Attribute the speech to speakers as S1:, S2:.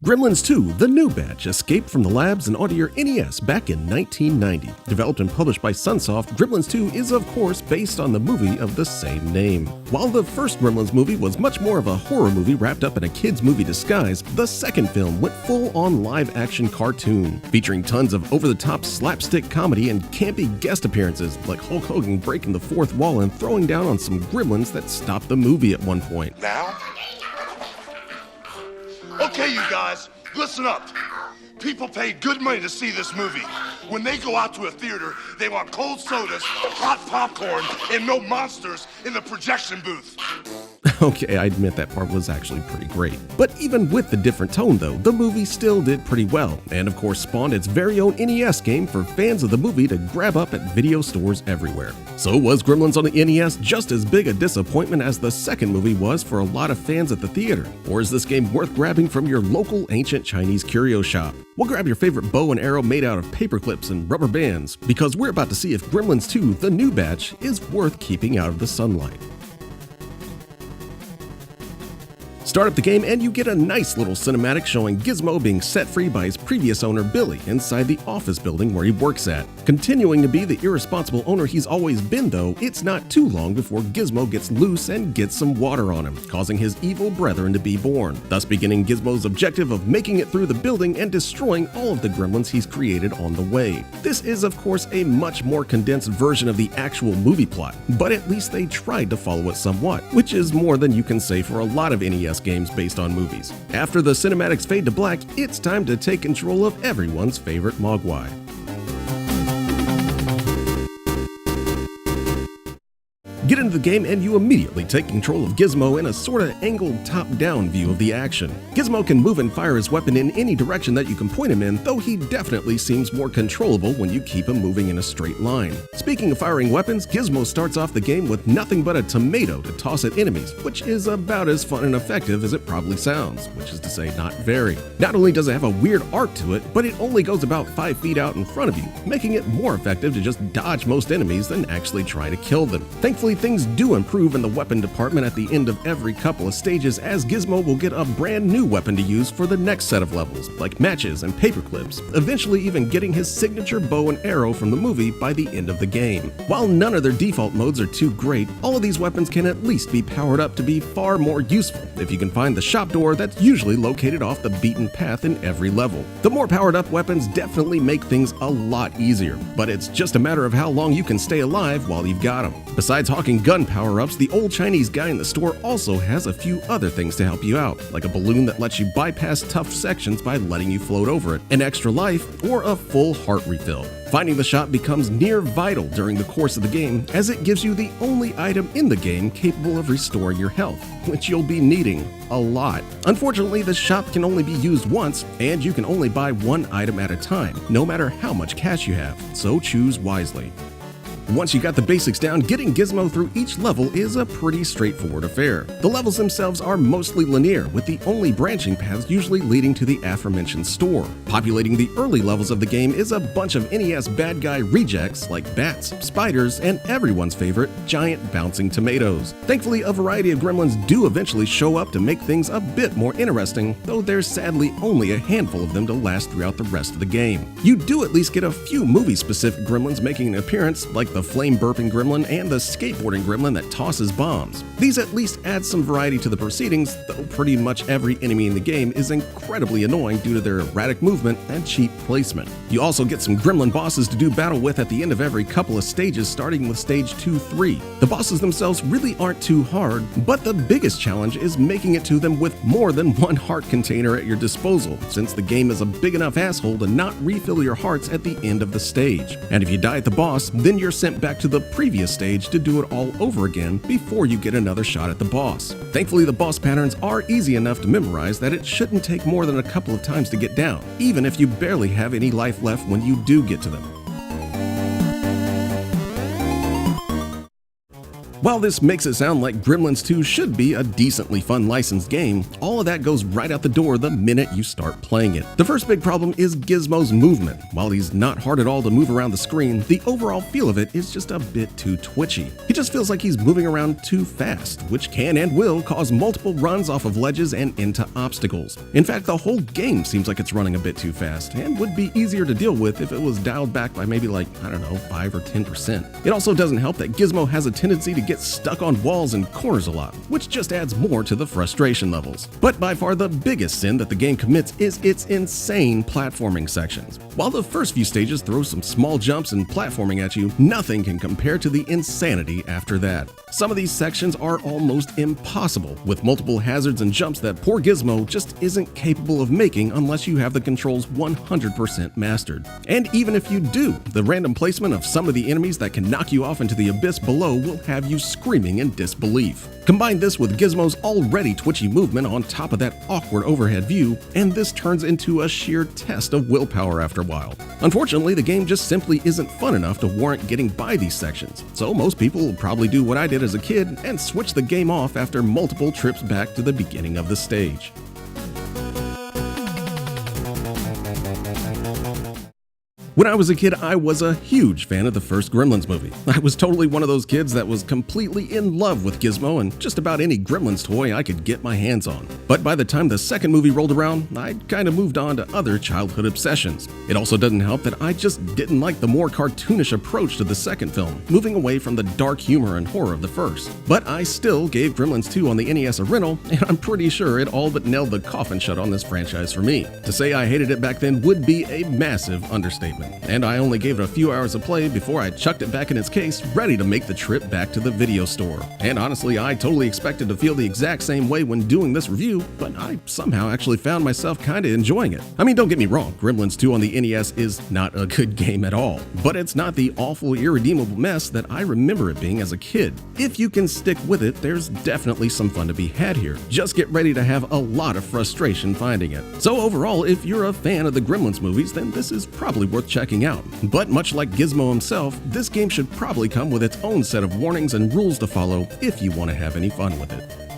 S1: Gremlins 2, the new batch, escaped from the labs and onto your NES back in 1990. Developed and published by Sunsoft, Gremlins 2 is of course based on the movie of the same name. While the first Gremlins movie was much more of a horror movie wrapped up in a kid's movie disguise, the second film went full-on live-action cartoon, featuring tons of over-the-top slapstick comedy and campy guest appearances, like Hulk Hogan breaking the fourth wall and throwing down on some gremlins that stopped the movie at one point.
S2: Now? Okay, you guys, listen up. People pay good money to see this movie. When they go out to a theater, they want cold sodas, hot popcorn, and no monsters in the projection booth.
S1: Okay, I admit that part was actually pretty great. But even with the different tone though, the movie still did pretty well, and of course spawned its very own NES game for fans of the movie to grab up at video stores everywhere. So was Gremlins on the NES just as big a disappointment as the second movie was for a lot of fans at the theater? Or is this game worth grabbing from your local ancient Chinese curio shop? We'll grab your favorite bow and arrow made out of paper clips and rubber bands, because we're about to see if Gremlins 2, the new batch, is worth keeping out of the sunlight. Start up the game and you get a nice little cinematic showing Gizmo being set free by his previous owner Billy inside the office building where he works at. Continuing to be the irresponsible owner he's always been though, it's not too long before Gizmo gets loose and gets some water on him, causing his evil brethren to be born, thus beginning Gizmo's objective of making it through the building and destroying all of the gremlins he's created on the way. This is of course a much more condensed version of the actual movie plot, but at least they tried to follow it somewhat, which is more than you can say for a lot of NES games based on movies. After the cinematics fade to black, it's time to take control of everyone's favorite Mogwai. Get into the game and you immediately take control of Gizmo in a sorta angled top-down view of the action. Gizmo can move and fire his weapon in any direction that you can point him in, though he definitely seems more controllable when you keep him moving in a straight line. Speaking of firing weapons, Gizmo starts off the game with nothing but a tomato to toss at enemies, which is about as fun and effective as it probably sounds, which is to say not very. Not only does it have a weird arc to it, but it only goes about 5 feet out in front of you, making it more effective to just dodge most enemies than actually try to kill them. Thankfully, things do improve in the weapon department at the end of every couple of stages, as Gizmo will get a brand new weapon to use for the next set of levels, like matches and paper clips, eventually even getting his signature bow and arrow from the movie by the end of the game. While none of their default modes are too great, all of these weapons can at least be powered up to be far more useful if you can find the shop door that's usually located off the beaten path in every level. The more powered up weapons definitely make things a lot easier, but it's just a matter of how long you can stay alive while you've got them. Besides hawking gun power-ups, the old Chinese guy in the store also has a few other things to help you out, like a balloon that lets you bypass tough sections by letting you float over it, an extra life, or a full heart refill. Finding the shop becomes near vital during the course of the game, as it gives you the only item in the game capable of restoring your health, which you'll be needing a lot. Unfortunately, the shop can only be used once, and you can only buy one item at a time, no matter how much cash you have, so choose wisely. Once you got the basics down, getting Gizmo through each level is a pretty straightforward affair. The levels themselves are mostly linear, with the only branching paths usually leading to the aforementioned store. Populating the early levels of the game is a bunch of NES bad guy rejects like bats, spiders, and everyone's favorite, giant bouncing tomatoes. Thankfully, a variety of gremlins do eventually show up to make things a bit more interesting, though there's sadly only a handful of them to last throughout the rest of the game. You do at least get a few movie-specific gremlins making an appearance, like the flame-burping gremlin and the skateboarding gremlin that tosses bombs. These at least add some variety to the proceedings, though pretty much every enemy in the game is incredibly annoying due to their erratic movement and cheap placement. You also get some gremlin bosses to do battle with at the end of every couple of stages, starting with stage 2-3. The bosses themselves really aren't too hard, but the biggest challenge is making it to them with more than one heart container at your disposal, since the game is a big enough asshole to not refill your hearts at the end of the stage. And if you die at the boss, then you're sent back to the previous stage to do it all over again before you get another shot at the boss. Thankfully, the boss patterns are easy enough to memorize that it shouldn't take more than a couple of times to get down, even if you barely have any life left when you do get to them. While this makes it sound like Gremlins 2 should be a decently fun licensed game, all of that goes right out the door the minute you start playing it. The first big problem is Gizmo's movement. While he's not hard at all to move around the screen, the overall feel of it is just a bit too twitchy. He just feels like he's moving around too fast, which can and will cause multiple runs off of ledges and into obstacles. In fact, the whole game seems like it's running a bit too fast, and would be easier to deal with if it was dialed back by maybe 5 or 10%. It also doesn't help that Gizmo has a tendency to get stuck on walls and corners a lot, which just adds more to the frustration levels. But by far the biggest sin that the game commits is its insane platforming sections. While the first few stages throw some small jumps and platforming at you, nothing can compare to the insanity after that. Some of these sections are almost impossible, with multiple hazards and jumps that poor Gizmo just isn't capable of making unless you have the controls 100% mastered. And even if you do, the random placement of some of the enemies that can knock you off into the abyss below will have you screaming in disbelief. Combine this with Gizmo's already twitchy movement on top of that awkward overhead view, and this turns into a sheer test of willpower after a while. Unfortunately, the game just simply isn't fun enough to warrant getting by these sections, so most people will probably do what I did as a kid and switch the game off after multiple trips back to the beginning of the stage. When I was a kid, I was a huge fan of the first Gremlins movie. I was totally one of those kids that was completely in love with Gizmo and just about any Gremlins toy I could get my hands on. But by the time the second movie rolled around, I'd kind of moved on to other childhood obsessions. It also doesn't help that I just didn't like the more cartoonish approach to the second film, moving away from the dark humor and horror of the first. But I still gave Gremlins 2 on the NES a rental, and I'm pretty sure it all but nailed the coffin shut on this franchise for me. To say I hated it back then would be a massive understatement. And I only gave it a few hours of play before I chucked it back in its case, ready to make the trip back to the video store. And honestly, I totally expected to feel the exact same way when doing this review, but I somehow actually found myself kinda enjoying it. I mean, don't get me wrong, Gremlins 2 on the NES is not a good game at all, but it's not the awful, irredeemable mess that I remember it being as a kid. If you can stick with it, there's definitely some fun to be had here. Just get ready to have a lot of frustration finding it. So overall, if you're a fan of the Gremlins movies, then this is probably worth checking out. But much like Gizmo himself, this game should probably come with its own set of warnings and rules to follow if you want to have any fun with it.